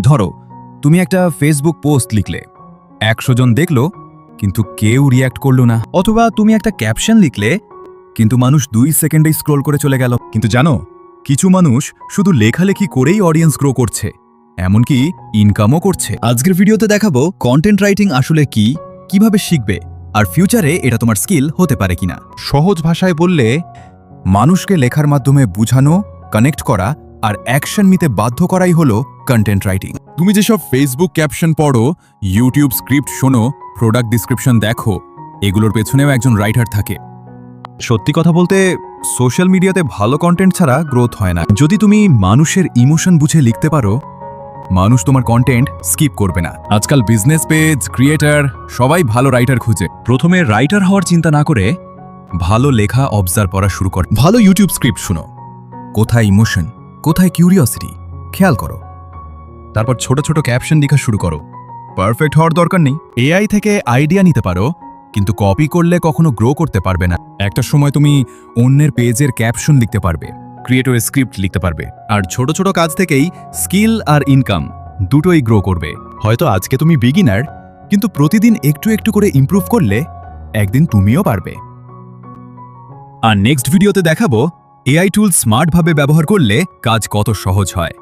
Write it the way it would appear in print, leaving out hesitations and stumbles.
ধরো তুমি একটা ফেসবুক পোস্ট লিখলে, 100 জন দেখলো কিন্তু কেউ রিয়্যাক্ট করলো না। অথবা তুমি একটা ক্যাপশন লিখলে কিন্তু মানুষ 2 সেকেন্ডেই স্ক্রোল করে চলে গেল। কিন্তু জানো, কিছু মানুষ শুধু লেখালেখি করেই অডিয়েন্স গ্রো করছে, এমনকি ইনকামও করছে। আজকের ভিডিওতে দেখাবো কন্টেন্ট রাইটিং আসলে কি, কিভাবে শিখবে, আর ফিউচারে এটা তোমার স্কিল হতে পারে কিনা। সহজ ভাষায় বললে, মানুষকে লেখার মাধ্যমে বুঝানো, কানেক্ট করা আর অ্যাকশন নিতে বাধ্য করাই হলো কন্টেন্ট রাইটিং। তুমি যেসব ফেসবুক ক্যাপশন পড়ো, ইউটিউব স্ক্রিপ্ট শোনো, প্রোডাক্ট ডিসক্রিপশন দেখো, এগুলোর পেছনেও একজন রাইটার থাকে। সত্যি কথা বলতে, সোশ্যাল মিডিয়াতে ভালো কন্টেন্ট ছাড়া গ্রোথ হয় না। যদি তুমি মানুষের ইমোশন বুঝে লিখতে পারো, মানুষ তোমার কন্টেন্ট স্কিপ করবে না। আজকাল বিজনেস পেজ, ক্রিয়েটার সবাই ভালো রাইটার খুঁজে। প্রথমে রাইটার হওয়ার চিন্তা না করে ভালো লেখা অবজার্ভ করা শুরু কর। ভালো ইউটিউব স্ক্রিপ্ট শুনো, কোথায় ইমোশন, কোথায় কিউরিওসিটি খেয়াল করো। তারপর ছোট ছোট ক্যাপশন লেখা শুরু করো। পারফেক্ট হওয়ার দরকার নেই, এআই থেকে আইডিয়া নিতে পারো, কিন্তু কপি করলে কখনো গ্রো করতে পারবে না। একটা সময় তুমি অন্যের পেজের ক্যাপশন লিখতে পারবে, ক্রিয়েটরের স্ক্রিপ্ট লিখতে পারবে, আর ছোট ছোট কাজ থেকেই স্কিল আর ইনকাম দুটোই গ্রো করবে। হয়তো আজকে তুমি বিগিনার, কিন্তু প্রতিদিন একটু একটু করে ইমপ্রুভ করলে একদিন তুমিও পারবে। আর নেক্সট ভিডিওতে দেখাবো এআই টুল স্মার্টভাবে ব্যবহার করলে কাজ কত সহজ হয়।